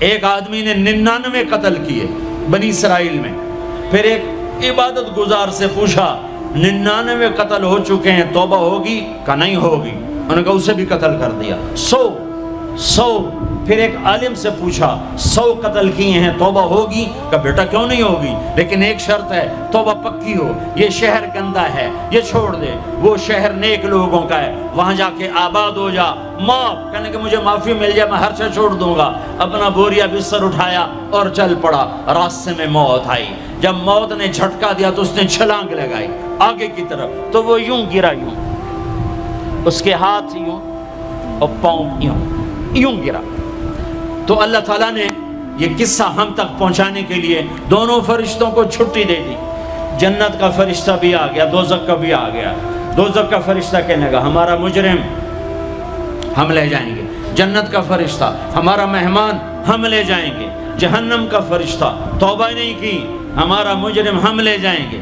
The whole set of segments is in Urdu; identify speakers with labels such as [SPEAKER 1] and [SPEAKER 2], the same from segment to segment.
[SPEAKER 1] ایک آدمی نے 99 قتل کیے بنی اسرائیل میں، پھر ایک عبادت گزار سے پوچھا 99 قتل ہو چکے ہیں، توبہ ہوگی؟ کہ نہیں ہوگی۔ انہوں نے کہا اسے بھی قتل کر دیا۔ 100 پھر ایک عالم سے پوچھا 100 قتل کیے ہیں، توبہ ہوگی؟ کہ بیٹا کیوں نہیں ہوگی، لیکن ایک شرط ہے، توبہ پکی ہو، یہ شہر گندا ہے، یہ چھوڑ دے، وہ شہر نیک لوگوں کا ہے، وہاں جا کے آباد ہو جا، معاف کہنے کہ مجھے معافی مل جائے میں ہر شے چھوڑ دوں گا۔ اپنا بوریا بستر اٹھایا اور چل پڑا۔ راستے میں موت آئی، جب موت نے جھٹکا دیا تو اس نے چھلانگ لگائی آگے کی طرف، تو وہ یوں گرا، یوں اس کے ہاتھ یوں اور پاؤں یوں گرا۔ تو اللہ تعالیٰ نے یہ قصہ ہم تک پہنچانے کے لیے دونوں فرشتوں کو چھٹی دے دی۔ جنت کا فرشتہ بھی آ گیا، دوزخ کا بھی آ گیا۔ دوزخ کا فرشتہ کہنے لگا ہمارا مجرم ہم لے جائیں گے، جنت کا فرشتہ ہمارا مہمان ہم لے جائیں گے، جہنم کا فرشتہ توبہ نہیں کی ہمارا مجرم ہم لے جائیں گے،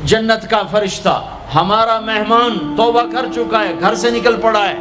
[SPEAKER 1] جنت کا فرشتہ ہمارا مہمان توبہ کر چکا ہے، گھر سے نکل پڑا ہے،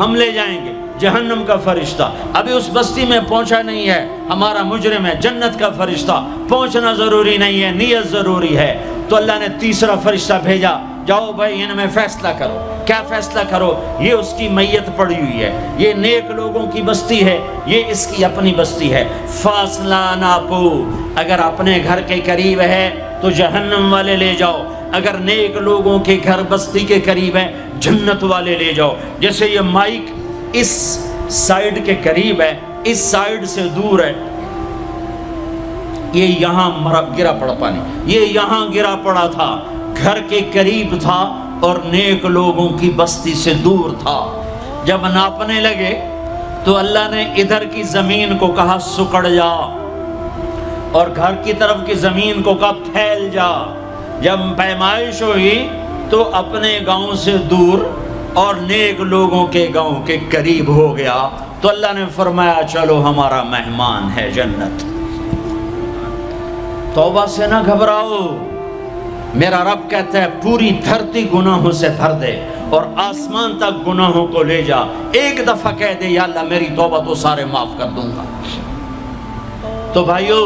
[SPEAKER 1] ہم لے جائیں گے، جہنم کا فرشتہ ابھی اس بستی میں پہنچا نہیں ہے، ہمارا مجرم ہے، جنت کا فرشتہ پہنچنا ضروری نہیں ہے، نیت ضروری ہے۔ تو اللہ نے تیسرا فرشتہ بھیجا، جاؤ بھائی ان میں فیصلہ کرو۔ کیا فیصلہ کرو؟ یہ اس کی میت پڑی ہوئی ہے، یہ نیک لوگوں کی بستی ہے، یہ اس کی اپنی بستی ہے، فاصلہ ناپو، اگر اپنے گھر کے قریب ہے تو جہنم والے لے جاؤ، اگر نیک لوگوں کے گھر بستی کے قریب ہے جنت والے لے جاؤ۔ جیسے یہ مائک اس سائیڈ کے قریب ہے، اس سائیڈ سے دور ہے، یہ یہاں گرا پڑا پانی، یہ یہاں گرا پڑا تھا، گھر کے قریب تھا اور نیک لوگوں کی بستی سے دور تھا۔ جب ناپنے لگے تو اللہ نے ادھر کی زمین کو کہا سکڑ جا، اور گھر کی طرف کی زمین کو کہا پھیل جا۔ جب پیمائش ہوئی تو اپنے گاؤں سے دور اور نیک لوگوں کے گاؤں کے قریب ہو گیا، تو اللہ نے فرمایا چلو ہمارا مہمان ہے جنت۔ توبہ سے نہ گھبراؤ، میرا رب کہتا ہے پوری دھرتی گناہوں سے بھر دے اور آسمان تک گناہوں کو لے جا، ایک دفعہ کہہ دے یا اللہ میری توبہ تو سارے معاف کر دوں گا۔ تو بھائیو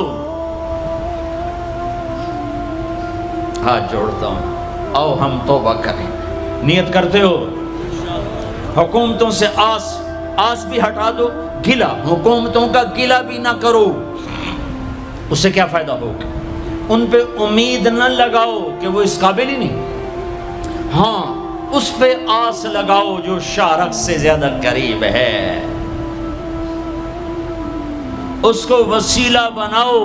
[SPEAKER 1] ہاتھ جوڑتا ہوں، آؤ ہم توبہ کریں۔ نیت کرتے ہو؟ حکومتوں سے آس بھی ہٹا دو، گلہ حکومتوں کا گلہ بھی نہ کرو، اس سے کیا فائدہ ہوگا؟ ان پہ امید نہ لگاؤ کہ وہ اس قابل ہی نہیں، ہاں اس پہ آس لگاؤ جو شارک سے زیادہ قریب ہے، اس کو وسیلہ بناؤ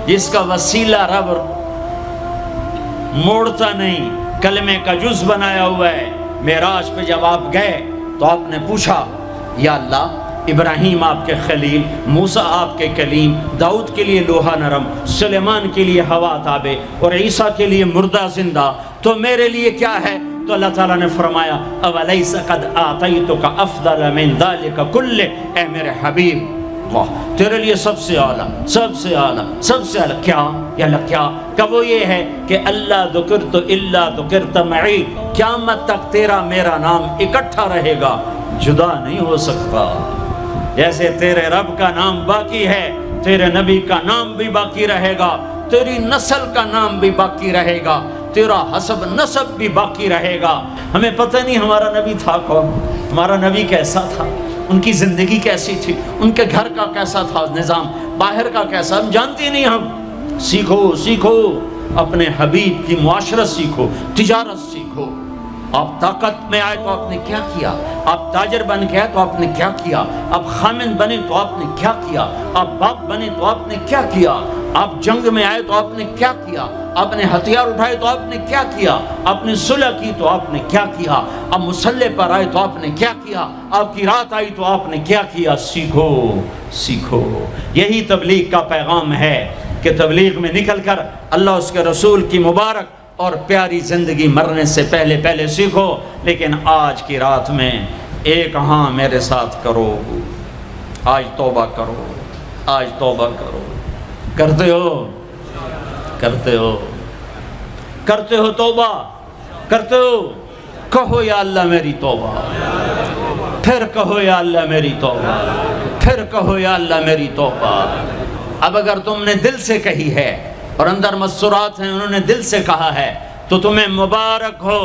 [SPEAKER 1] جس کا وسیلہ رب موڑتا نہیں، کلمے کا جز بنایا ہوا ہے۔ معراج پہ جب آپ گئے تو آپ نے پوچھا یا اللہ ابراہیم آپ کے خلیل، موسیٰ آپ کے کلیم، داؤد کے لیے لوہا نرم، سلیمان کے لیے ہوا تابع اور عیسیٰ کے لیے مردہ زندہ، تو میرے لیے کیا ہے؟ تو اللہ تعالیٰ نے فرمایا اولیس قد آتیتک افضل من ذلک کلہ، اے میرے حبیب واہ تیرے لیے سب سے اعلیٰ، سب سے اعلیٰ، سب سے اعلیٰ کیا؟ یا اللہ کیا؟ کہ وہ یہ ہے کہ اللہ ذکرت الا ذکرت معی، قیامت تک تیرا میرا نام اکٹھا رہے گا، جدا نہیں ہو سکتا۔ جیسے تیرے رب کا نام باقی ہے، تیرے نبی کا نام بھی باقی رہے گا، تیری نسل کا نام بھی باقی رہے گا، تیرا حسب نسب بھی باقی رہے گا۔ ہمیں پتہ نہیں ہمارا نبی تھا کون، ہمارا نبی کیسا تھا، ان کی زندگی کیسی تھی، ان کے گھر کا کیسا تھا نظام، باہر کا کیسا، ہم جانتے نہیں۔ ہم سیکھو اپنے حبیب کی معاشرت سیکھو، تجارت سیکھو۔ آپ طاقت میں آئے تو آپ نے کیا کیا، آپ تاجر بن کے آئے تو آپ نے کیا کیا، آپ خامن بنے تو آپ نے کیا کیا، آپ باپ بنے تو آپ نے کیا کیا، آپ جنگ میں آئے تو آپ نے کیا کیا، آپ نے ہتھیار اٹھائے تو آپ نے کیا کیا، آپ نے صلح کی تو آپ نے کیا کیا، آپ مسلح پر آئے تو آپ نے کیا کیا، آپ کی رات آئی تو آپ نے کیا کیا۔ سیکھو۔ یہی تبلیغ کا پیغام ہے کہ تبلیغ میں نکل کر اللہ اس کے رسول کی مبارک اور پیاری زندگی مرنے سے پہلے سیکھو۔ لیکن آج کی رات میں ایک ہاں میرے ساتھ کرو، آج توبہ کرو، آج توبہ کرو۔ کرتے ہو توبہ، کرتے ہو؟ کہو یا اللہ میری توبہ، پھر کہو یا اللہ میری توبہ، پھر کہو یا اللہ میری توبہ۔ اب اگر تم نے دل سے کہی ہے اور اندر مسرات ہیں، انہوں نے دل سے کہا ہے، تو تمہیں مبارک ہو،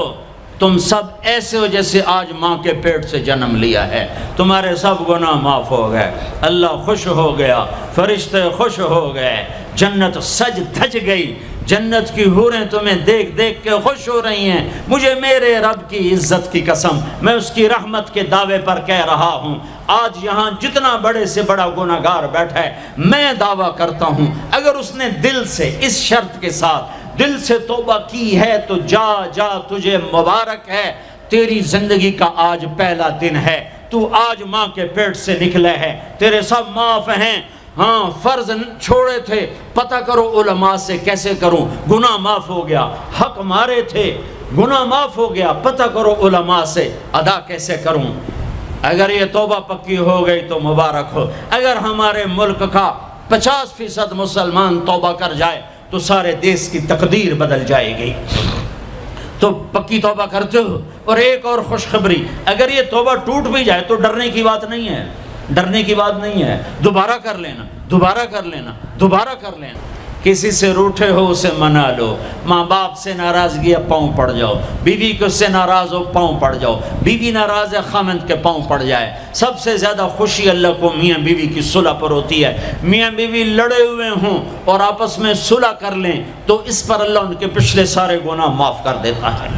[SPEAKER 1] تم سب ایسے ہو جیسے آج ماں کے پیٹ سے جنم لیا ہے، تمہارے سب گناہ معاف ہو گئے، اللہ خوش ہو گیا، فرشتے خوش ہو گئے، جنت سج دھج گئی، جنت کی حوریں تمہیں دیکھ دیکھ کے خوش ہو رہی ہیں۔ مجھے میرے رب کی عزت کی قسم، میں اس کی رحمت کے دعوے پر کہہ رہا ہوں، آج یہاں جتنا بڑے سے بڑا گناہگار بیٹھا ہے، میں دعویٰ کرتا ہوں اگر اس نے دل سے اس شرط کے ساتھ دل سے توبہ کی ہے تو جا جا، تجھے مبارک ہے، تیری زندگی کا آج پہلا دن ہے، تو آج ماں کے پیٹ سے نکلے ہے، تیرے سب معاف ہیں۔ ہاں فرض چھوڑے تھے، پتہ کرو علماء سے کیسے کروں، گناہ معاف ہو گیا، حق مارے تھے، گناہ معاف ہو گیا، پتہ کرو علماء سے ادا کیسے کروں۔ اگر یہ توبہ پکی ہو گئی تو مبارک ہو۔ اگر ہمارے ملک کا 50% مسلمان توبہ کر جائے تو سارے دیش کی تقدیر بدل جائے گی۔ تو پکی توبہ کرتے ہو۔ اور ایک اور خوشخبری، اگر یہ توبہ ٹوٹ بھی جائے تو ڈرنے کی بات نہیں ہے، ڈرنے کی بات نہیں ہے، دوبارہ کر لینا، دوبارہ کر لینا، دوبارہ کر لینا۔ کسی سے روٹھے ہو اسے منا لو، ماں باپ سے ناراضگی ہے پاؤں پڑ جاؤ، بیوی کو سے ناراض ہو پاؤں پڑ جاؤ، بیوی ناراض ہے خامند کے پاؤں پڑ جائے۔ سب سے زیادہ خوشی اللہ کو میاں بیوی کی صلح پر ہوتی ہے۔ میاں بیوی لڑے ہوئے ہوں اور آپس میں صلح کر لیں تو اس پر اللہ ان کے پچھلے سارے گناہ معاف کر دیتا ہے۔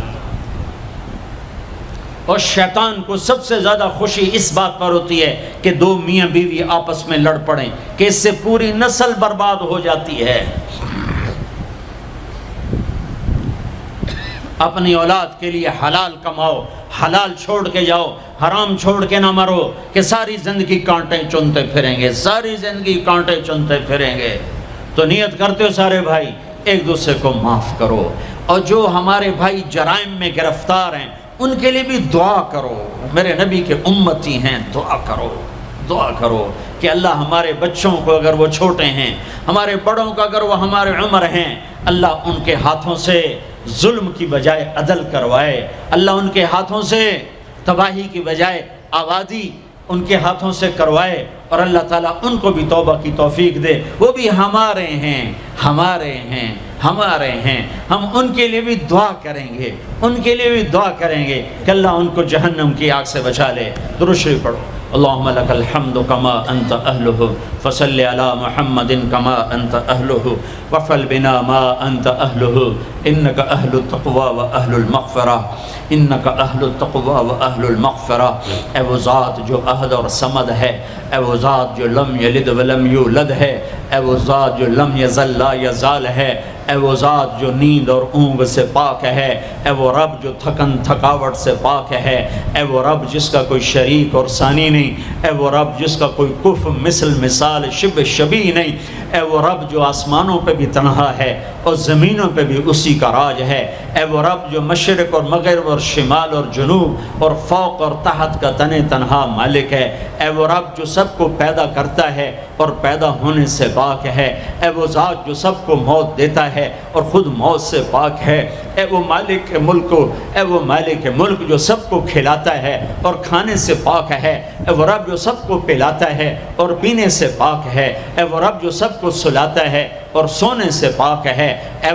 [SPEAKER 1] اور شیطان کو سب سے زیادہ خوشی اس بات پر ہوتی ہے کہ دو میاں بیوی آپس میں لڑ پڑیں، کہ اس سے پوری نسل برباد ہو جاتی ہے۔ اپنی اولاد کے لیے حلال کماؤ، حلال چھوڑ کے جاؤ، حرام چھوڑ کے نہ مرو کہ ساری زندگی کانٹے چنتے پھریں گے، ساری زندگی کانٹے چنتے پھریں گے۔ تو نیت کرتے ہو سارے بھائی ایک دوسرے کو معاف کرو، اور جو ہمارے بھائی جرائم میں گرفتار ہیں ان کے لیے بھی دعا کرو، میرے نبی کے امتی ہیں، دعا کرو، دعا کرو کہ اللہ ہمارے بچوں کو اگر وہ چھوٹے ہیں، ہمارے بڑوں کو اگر وہ ہمارے عمر ہیں، اللہ ان کے ہاتھوں سے ظلم کی بجائے عدل کروائے، اللہ ان کے ہاتھوں سے تباہی کی بجائے آبادی ان کے ہاتھوں سے کروائے، اور اللہ تعالیٰ ان کو بھی توبہ کی توفیق دے۔ وہ بھی ہمارے ہیں، ہمارے ہیں، ہمارے ہیں، ہم ان کے لیے بھی دعا کریں گے، ان کے لیے بھی دعا کریں گے کہ اللہ ان کو جہنم کی آگ سے بچا لے۔ درود شریف پڑھو۔ اللہم لک الحمد کما انت اہلہ فصل علی محمد کما انت اہلہ وفعل بنا ما انت اہلہ انک اہل التقوی و اہل المغفرہ، انک اہل التقوی و اہل المغفرہ۔ اے وہ ذات جو احد اور صمد ہے، اے وہ ذات جو لم یلد ولم یولد ہے، اے وہ ذات جو لم یزل لا یزال ہے، اے وہ ذات جو نیند اور اونگ سے پاک ہے، اے وہ رب جو تھکن تھکاوٹ سے پاک ہے، اے وہ رب جس کا کوئی شریک اور ثانی نہیں، اے وہ رب جس کا کوئی کف مثل مثال شبہ شبیہ نہیں، اے وہ رب جو آسمانوں پہ بھی تنہا ہے اور زمینوں پہ بھی اسی کا راج ہے، اے وہ رب جو مشرق اور مغرب اور شمال اور جنوب اور فوق اور تحت کا تنہا مالک ہے، اے وہ رب جو سب کو پیدا کرتا ہے اور پیدا ہونے سے پاک ہے، اے وہ ذات جو سب کو موت دیتا ہے اور خود موت سے پاک ہے، اے وہ مالک ملک، اے وہ مالک ملک جو سب کو کھلاتا ہے اور کھانے سے پاک ہے، اے وہ رب جو سب کو پلاتا ہے اور پینے سے پاک ہے، اے وہ رب جو سب کو سلاتا ہے اور سونے سے پاک ہے، اے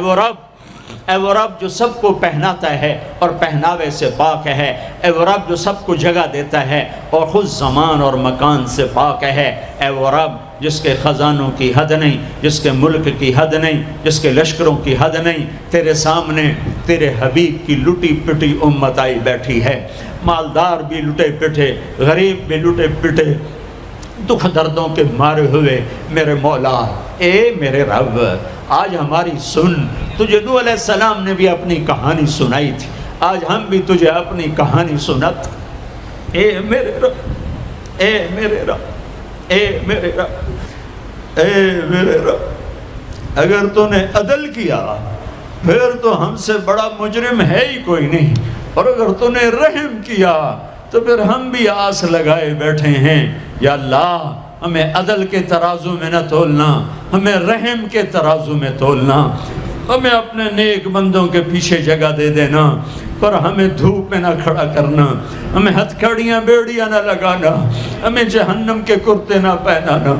[SPEAKER 1] وہ رب جو سب کو پہناتا ہے اور پہناوے سے پاک ہے، اے وہ رب جو سب کو جگہ دیتا ہے اور خود زمان اور مکان سے پاک ہے، اے وہ رب جس کے خزانوں کی حد نہیں، جس کے ملک کی حد نہیں، جس کے لشکروں کی حد نہیں، تیرے سامنے تیرے حبیب کی لٹی پٹی امت آئی بیٹھی ہے، مالدار بھی لٹے پٹے، غریب بھی لٹے پٹے، دکھ دردوں کے مارے ہوئے، میرے مولا اے میرے رب آج ہماری سن۔ تجھے نوح علیہ السلام نے بھی اپنی کہانی سنائی تھی، آج ہم بھی تجھے اپنی کہانی سنت۔ اے میرے رب، اے میرے رب، اے میرے رب، اے میرے رب، اگر تو نے عدل کیا پھر تو ہم سے بڑا مجرم ہے ہی کوئی نہیں، اور اگر تو نے رحم کیا تو پھر ہم بھی آس لگائے بیٹھے ہیں۔ یا اللہ ہمیں عدل کے ترازو میں نہ تولنا، ہمیں رحم کے ترازو میں تولنا، ہمیں اپنے نیک بندوں کے پیچھے جگہ دے دینا۔ پر ہمیں دھوپ میں نہ کھڑا کرنا، ہمیں ہتھکڑیاں بیڑیاں نہ لگانا، ہمیں جہنم کے کرتے نہ پہنانا،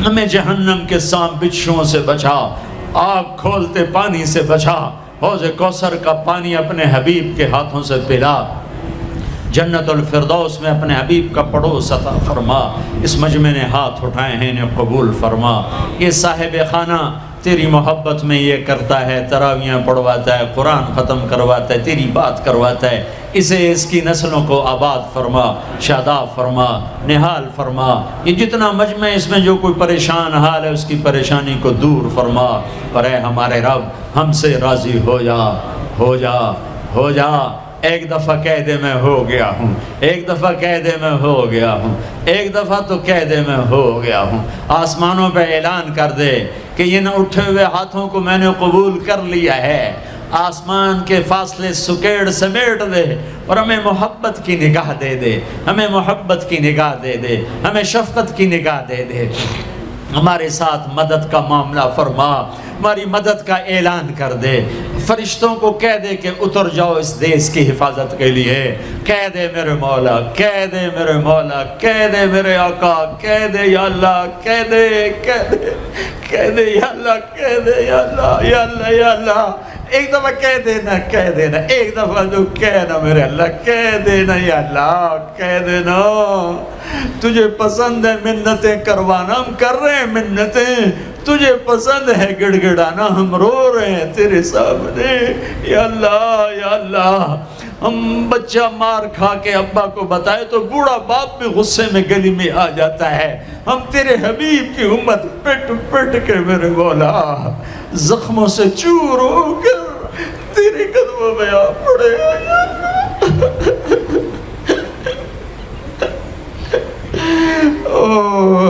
[SPEAKER 1] ہمیں جہنم کے سانپ بچھوؤں سے بچا، آگ کھولتے پانی سے بچا، حوض کوثر کا پانی اپنے حبیب کے ہاتھوں سے پلا، جنت الفردوس میں اپنے حبیب کا پڑوس عطا فرما، اس مجمع نے ہاتھ اٹھائے ہیں انہیں قبول فرما۔ یہ صاحب خانہ تیری محبت میں یہ کرتا ہے، تراویاں پڑھواتا ہے، قرآن ختم کرواتا ہے، تیری بات کرواتا ہے، اسے اس کی نسلوں کو آباد فرما، شاداب فرما، نحال فرما۔ یہ جتنا مجمع اس میں جو کوئی پریشان حال ہے اس کی پریشانی کو دور فرما، اور اے ہمارے رب ہم سے راضی ہو جا، ہو جا، ہو جا۔ ایک دفعہ کہہ دے میں ہو گیا ہوں، ایک دفعہ کہہ دے میں ہو گیا ہوں، ایک دفعہ تو کہہ دے میں ہو گیا ہوں۔ آسمانوں پہ اعلان کر دے کہ ان اٹھے ہوئے ہاتھوں کو میں نے قبول کر لیا ہے، آسمان کے فاصلے سکیڑ سمیٹ دے اور ہمیں محبت کی نگاہ دے دے، ہمیں محبت کی نگاہ دے دے، ہمیں شفقت کی نگاہ دے دے، ہمارے ساتھ مدد کا معاملہ فرما، ہماری مدد کا اعلان کر دے، فرشتوں کو کہہ دے کہ اتر جاؤ اس دیس کی حفاظت کے لیے، کہہ دے میرے مولا، کہہ دے میرے مولا، کہہ دے میرے آقا، کہہ دے یا اللہ، کہہ دے، کہہ دے، کہہ دے یا اللہ، کہہ دے یا اللہ، یا اللہ، یا اللہ۔ ایک دفعہ کہہ دینا، کہہ دینا، ایک دفعہ جو کہنا میرے اللہ، کہہ دینا یا اللہ، کہہ دینا۔ تجھے پسند ہے منتیں کروانا، ہم کر رہے ہیں منتیں، تجھے پسند ہے گڑ گڑانا، ہم رو رہے ہیں تیرے سامنے، یا اللہ، یا اللہ۔ ہم بچہ مار کھا کے ابا کو بتائے تو بوڑھا باپ بھی غصے میں گلی میں آ جاتا ہے، ہم تیرے حبیب کی امت پٹ پٹ کے میرے مولا زخموں سے چور ہو کر تیرے قدموں میں آ پڑے، او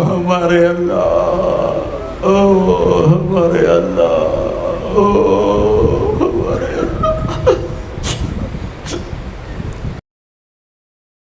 [SPEAKER 1] ہمارے اللہ، او ہمارے اللہ، او